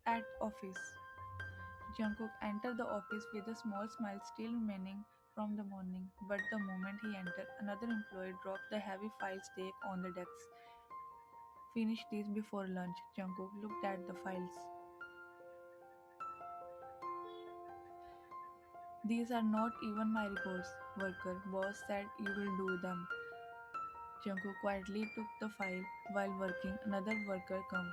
At office, Jungkook entered the office with a small smile still remaining from the morning. But the moment he entered, another employee dropped the heavy file stack on the desk. Finish these before lunch. Jungkook looked at the files. These are not even my reports, worker. Boss said you will do them. Jungkook quietly took the file while working. Another worker come.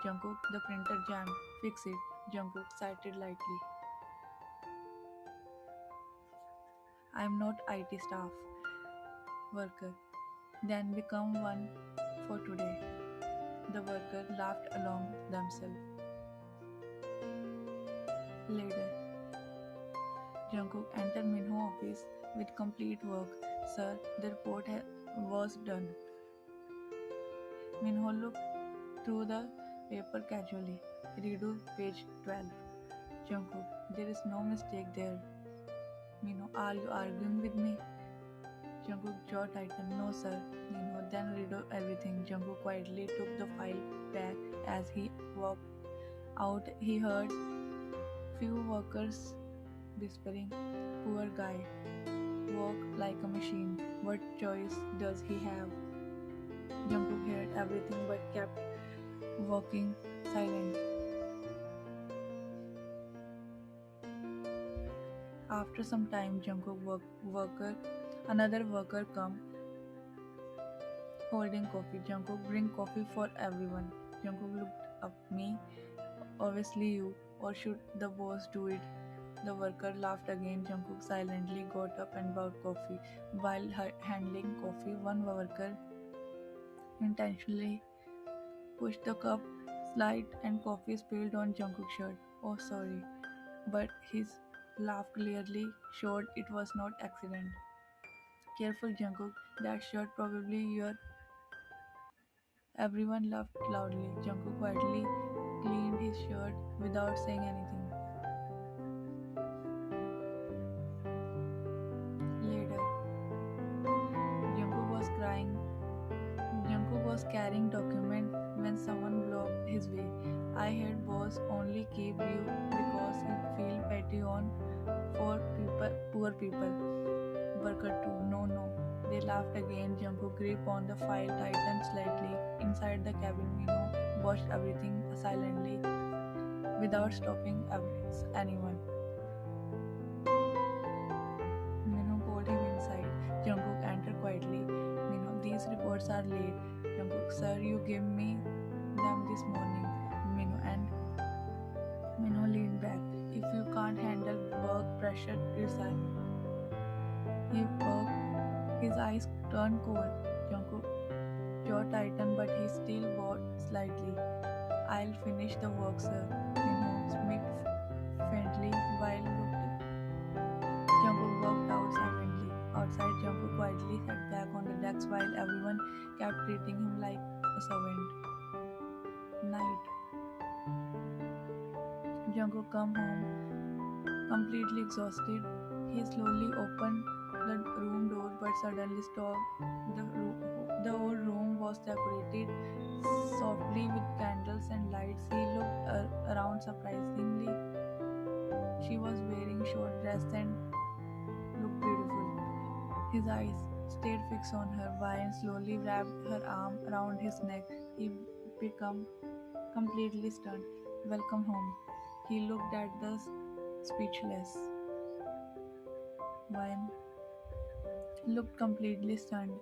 Jungkook, the printer jammed. Fix it. Jungkook sighed lightly. I'm not IT staff. Worker. Then become one for today. The worker laughed along themselves. Later, Jungkook entered Minho office with complete work. Sir, the report was done. Minho looked through the paper casually. Redo page 12. Jungkook, there is no mistake there. Minho, are you arguing with me? Jungkook jaw tightened. No sir. Minho, then redo everything. Jungkook quietly took the file back. As he walked out, he heard few workers whispering, poor guy, walk like a machine. What choice does he have? Jungkook heard everything but kept walking silent. After some time, another worker come holding coffee. Jungkook bring coffee for everyone. Jungkook looked up me. Obviously you, or should the boss do it? The worker laughed again. Jungkook silently got up and bought coffee. While handling coffee, one worker intentionally pushed the cup, slide, and coffee spilled on Jungkook's shirt. Oh, sorry. But his laugh clearly showed it was not accident. Careful, Jungkook. That shirt probably your. Everyone laughed loudly. Jungkook quietly cleaned his shirt without saying anything. Later, Jungkook was crying. Jungkook was carrying document when someone blocked his way. I heard boss only keep you because he feel petty on for poor people. Worker 2, no, no. They laughed again. Jungkook grip on the file tightened slightly. Inside the cabin, Mino watched everything silently without stopping anyone. Mino called him inside. Jungkook entered quietly. Mino, these reports are late. Jungkook, sir, you gave me them this morning. Mino and Mino leaned back. If you can't handle work pressure, resign. He worked. His eyes turned cold. Jungkook jaw tightened, but he still bowed slightly. I'll finish the work, sir. Minho smirked faintly while looked. Jungkook walked out silently. Outside, Jungkook quietly sat back on the decks while everyone kept treating him like a servant. Night. Jungkook come home completely exhausted. He slowly opened the room door but suddenly stopped. The whole room was decorated softly with candles and lights. He looked around surprisingly. She was wearing short dress and looked beautiful. His eyes stayed fixed on her while slowly wrapped her arm around his neck. He became completely stunned. Welcome home. He looked at the speechless. Wine looked completely stunned.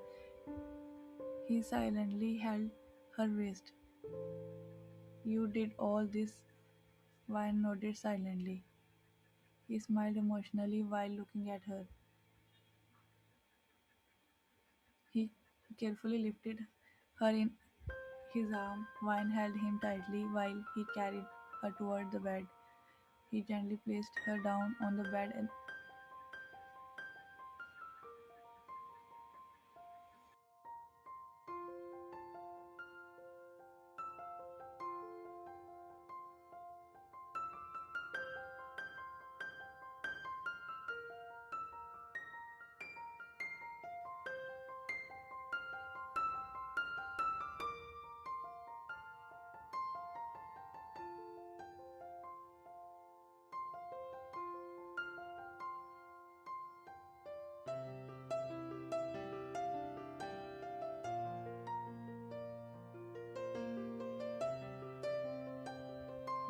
He silently held her wrist. You did all this? Wine nodded silently. He smiled emotionally while looking at her. He carefully lifted her in his arm. Wine held him tightly while he carried her toward the bed. He gently placed her down on the bed and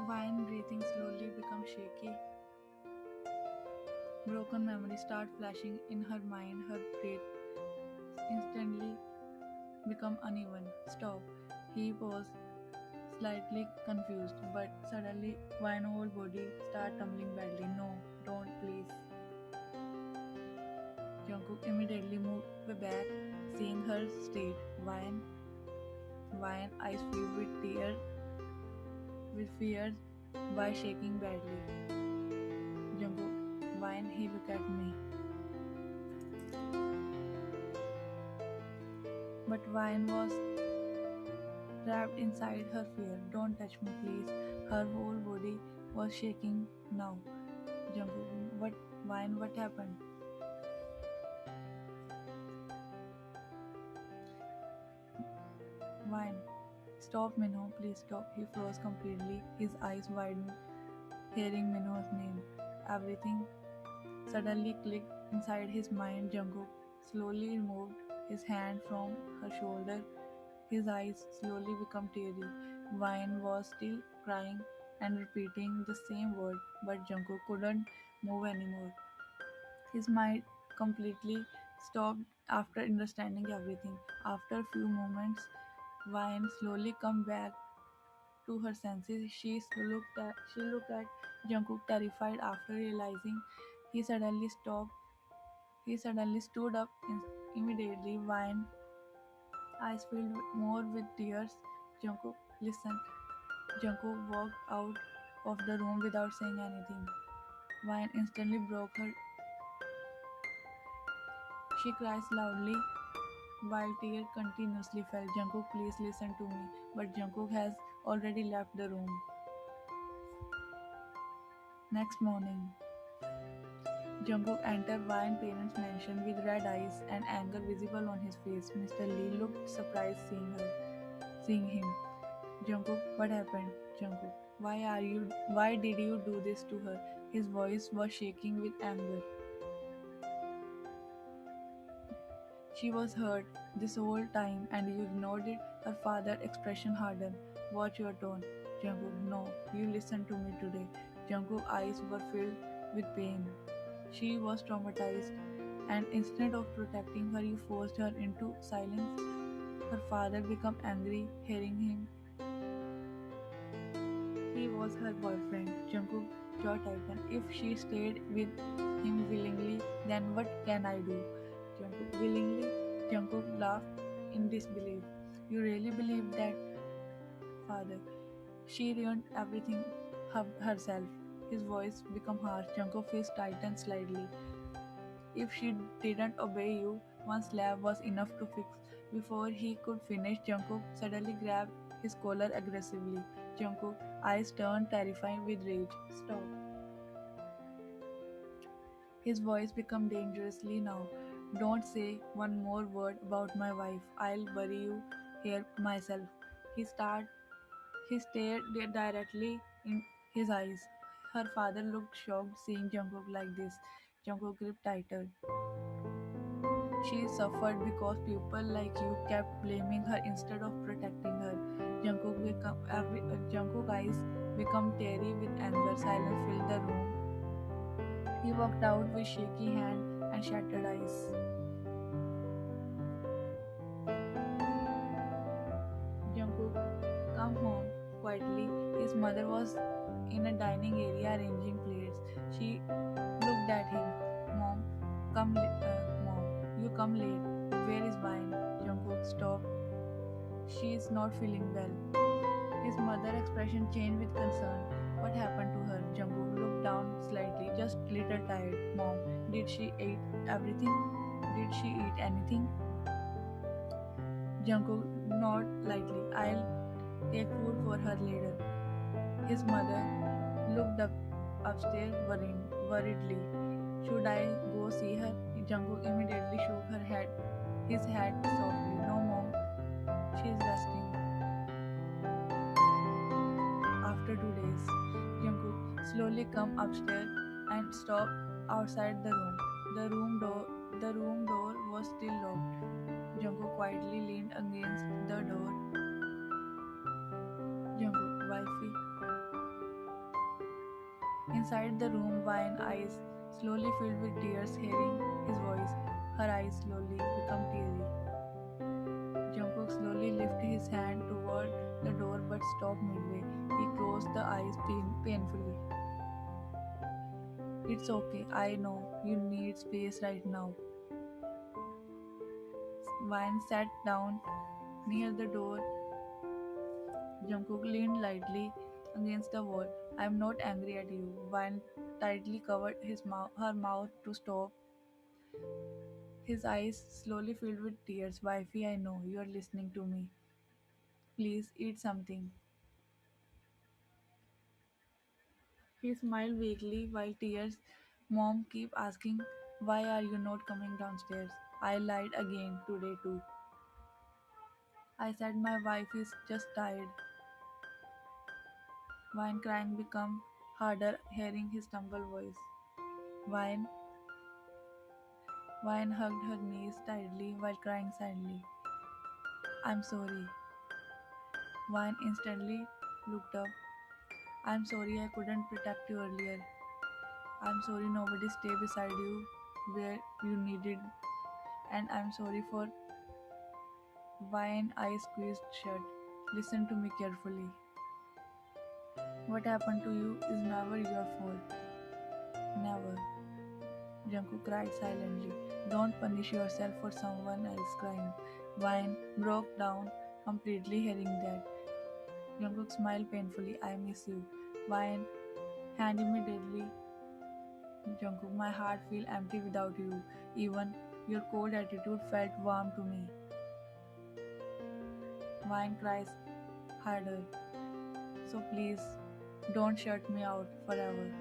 Wine breathing slowly becomes shaky. Broken memories start flashing in her mind. Her breath instantly become uneven. Stop. He was slightly confused, but suddenly Wine's whole body start tumbling badly. No, don't please. Jungkook immediately moved back, seeing her state. Wine, eyes filled with tears, with fears, by shaking badly. Jungkook, Wine, he look at me. But Wine was trapped inside her fear. Don't touch me, please. Her whole body was shaking now. Jungkook, what happened? Wine, stop, Minho, please stop. He froze completely, his eyes widened, hearing Minho's name. Everything suddenly clicked inside his mind. Jungkook slowly removed his hand from her shoulder. His eyes slowly became teary. Wine was still crying and repeating the same word, but Jungkook couldn't move anymore. His mind completely stopped after understanding everything. After a few moments, Wine slowly come back to her senses. She looked at Jungkook terrified after realizing he suddenly stopped. He suddenly stood up immediately. Wine eyes filled more with tears. Jungkook, listen. Jungkook walked out of the room without saying anything. Wine instantly broke her. She cries loudly while tears continuously fell. Jungkook, please listen to me. But Jungkook has already left the room. Next morning, Jungkook entered Wine parents' mansion with red eyes and anger visible on his face. Mr. Lee looked surprised seeing him. Jungkook, what happened? Jungkook, why did you do this to her? His voice was shaking with anger. She was hurt this whole time and you ignored it. Her father's expression hardened. Watch your tone. Jungkook, no, you listen to me today. Jungkook's eyes were filled with pain. She was traumatized, and instead of protecting her, you forced her into silence. Her father became angry hearing him. He was her boyfriend. Jungkook jaw tightened. If she stayed with him willingly, then what can I do? Jungkook willingly. Jungkook laughed in disbelief. You really believe that, father? She ruined everything herself. His voice became harsh. Jungkook's face tightened slightly. If she didn't obey you, one slap was enough to fix. Before he could finish, Jungkook suddenly grabbed his collar aggressively. Jungkook's eyes turned terrified with rage. Stop. His voice became dangerously now. Don't say one more word about my wife. I'll bury you here myself. He stared directly in his eyes. Her father looked shocked seeing Jungkook like this. Jungkook gripped tighter. She suffered because people like you kept blaming her instead of protecting her. Jungkook's eyes became teary with anger. Silence filled the room. He walked out with shaky hand and shattered eyes. Jungkook come home quietly. His mother was in a dining area arranging plates. She looked at him. Mom, Mom, you come late. Where is wine? Jungkook, stop. She is not feeling well. His mother's expression changed with concern. What happened to her? Jungkook looked down slightly, just little tired. Mom, did she eat everything? Did she eat anything? Jungkook nodded lightly. I'll take food for her later. His mother looked upstairs worriedly. Should I go see her? Jungkook immediately shook his head softly. No, mom, she's resting. After 2 days, Jungkook slowly come upstairs and stopped outside the room. The room door was still locked. Jungkook quietly leaned against the door. Jungkook, wifey, Inside the room, Vine eyes slowly filled with tears, hearing his voice. Her eyes slowly become teary. Jungkook slowly lifted his hand toward the door but stopped midway. He closed the eyes painfully. It's okay, I know you need space right now. Vine sat down near the door. Jungkook leaned lightly against the wall. I'm not angry at you. Vine tightly covered her mouth to stop. His eyes slowly filled with tears. Wifey, I know you are listening to me. Please eat something. He smiled weakly while tears. Mom keep asking, why are you not coming downstairs? I lied again today too. I said my wife is just tired. Vine crying become harder hearing his tumble voice. Vine Vine hugged her knees tightly while crying silently. I'm sorry. Vine instantly looked up. I'm sorry I couldn't protect you earlier. I'm sorry nobody stayed beside you where you needed. And I'm sorry for Vine eyes squeezed shut. Listen to me carefully. What happened to you is never your fault. Never. Jungkook cried silently. Don't punish yourself for someone else crying. Vine broke down completely hearing that. Jungkook smiled painfully. I miss you. Vine hand immediately. Jungkook, my heart feels empty without you. Even your cold attitude felt warm to me. Vine cries harder. So please, don't shut me out forever.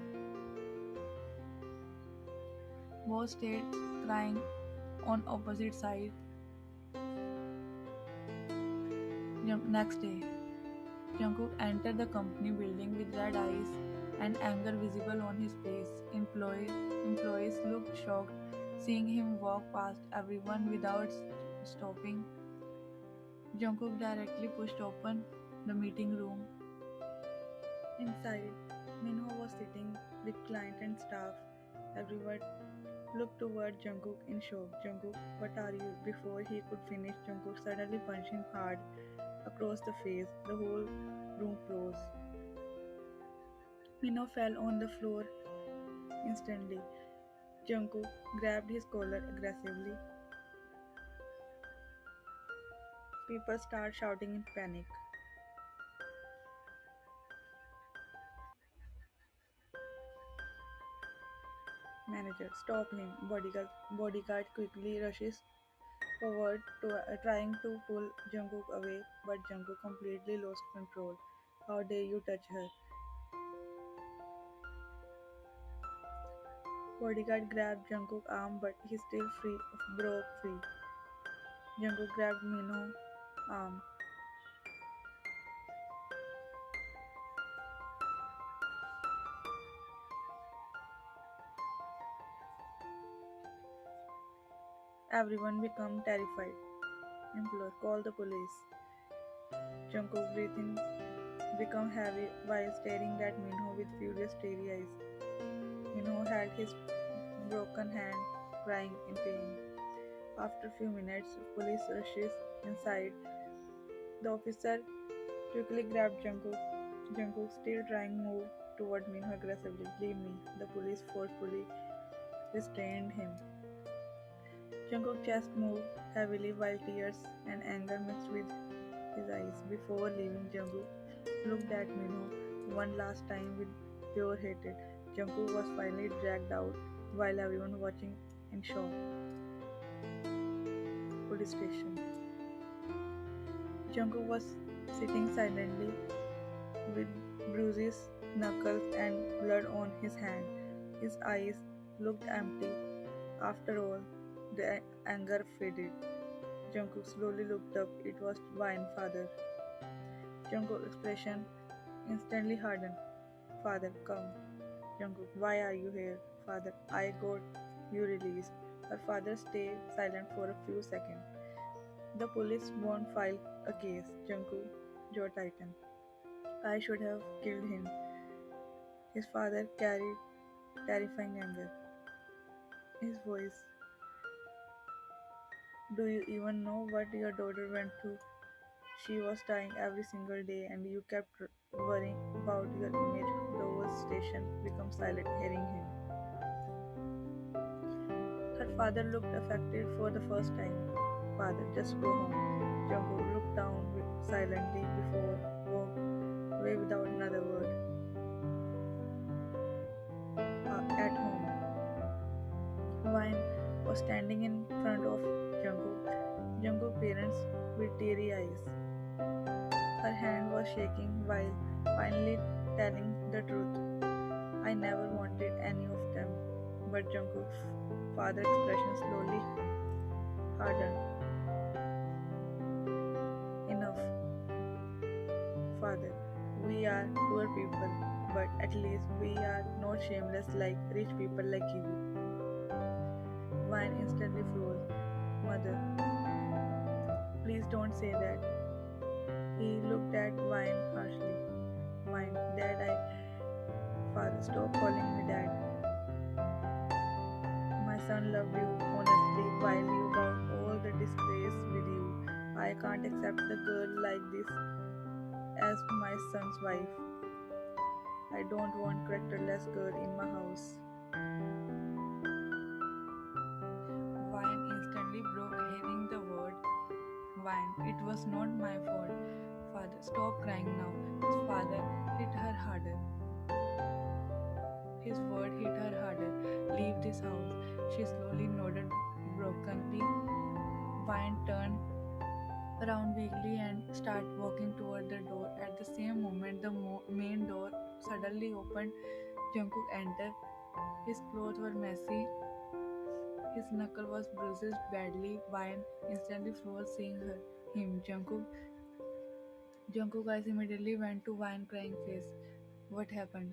Both stayed crying on opposite sides. Next day, Jungkook entered the company building with red eyes and anger visible on his face. Employees looked shocked, seeing him walk past everyone without stopping. Jungkook directly pushed open the meeting room. Inside, Minho was sitting with client and staff. Everyone looked toward Jungkook in shock. Jungkook, what are you? Before he could finish, Jungkook suddenly punched him hard across the face. The whole room froze. Minho fell on the floor instantly. Jungkook grabbed his collar aggressively. People started shouting in panic. Manager, stop him. Bodyguard quickly rushes forward trying to pull Jungkook away, but Jungkook completely lost control. How dare you touch her? Bodyguard grabbed Jungkook's arm, but he still broke free. Jungkook grabbed Minho's arm. Everyone became terrified. Implore, call the police. Jungkook breathing became heavy while staring at Minho with furious teary eyes. Minho held his broken hand, crying in pain. After a few minutes, police rushes inside. The officer quickly grabbed Jungkook. Jungkook, still trying to move toward Minho aggressively. Leave me. The police forcefully restrained him. Jungkook's chest moved heavily while tears and anger mixed with his eyes. Before leaving, Jungkook looked at Minho one last time with pure hatred. Jungkook was finally dragged out while everyone watching in shock. Police station. Jungkook was sitting silently with bruises, knuckles, and blood on his hand. His eyes looked empty. After all, the anger faded. Jungkook slowly looked up. It was Vine's father. Jungkook's expression instantly hardened. Father, come. Jungkook, why are you here? Father, I got you released. Her father stayed silent for a few seconds. The police won't file a case. Jungkook, jaw tightened. I should have killed him. His father carried terrifying anger. His voice, do you even know what your daughter went through? She was dying every single day, and you kept worrying about your image. The whole station became silent hearing him. Her father looked affected for the first time. Father, just go home. Jungkook looked down silently before walked away without another word. At home, Wine was standing in front of Jungkook. Jungkook's parents with teary eyes. Her hand was shaking while finally telling the truth. I never wanted any of them. But Jungkook's father's expression slowly hardened. Enough, father. We are poor people, but at least we are not shameless like rich people like you. Wine instantly froze. Mother, please don't say that. He looked at Wine harshly. Wine, Dad, Father, stop calling me Dad. My son loved you honestly while you bowed all the disgrace with you. I can't accept a girl like this as my son's wife. I don't want characterless girl in my house. Wine instantly broke hearing the word. Wine, it was not my fault. Father, stop crying now. His father hit her harder. His word hit her harder. Leave this house. She slowly nodded brokenly. Wine turned around weakly and started walking toward the door. At the same moment, the main door suddenly opened. Jungkook entered. His clothes were messy. His knuckle was bruised badly. Wine instantly froze seeing him. Jungkook eyes immediately went to Wine crying face. What happened?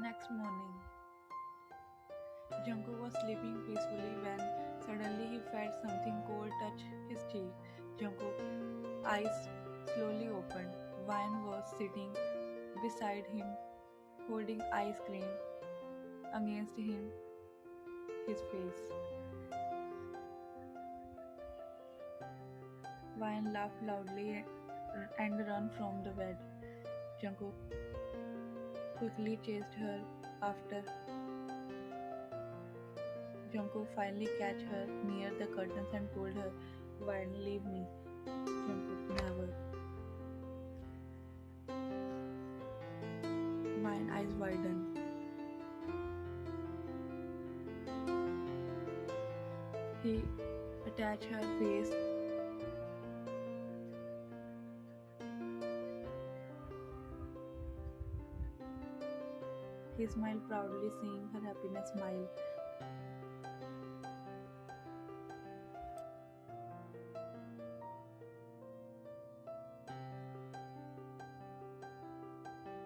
Next morning, Jungkook was sleeping peacefully when suddenly he felt something cold touch his cheek. Jungkook's eyes slowly opened. Wayne was sitting beside him, holding ice cream against his face. Wayne laughed loudly and ran from the bed. Jungkook quickly chased her after Jungkook finally catch her near the curtains and told her, "Why leave me?" Jungkook never. Mine eyes widened. He attached her face. He smiled proudly, seeing her happiness smile.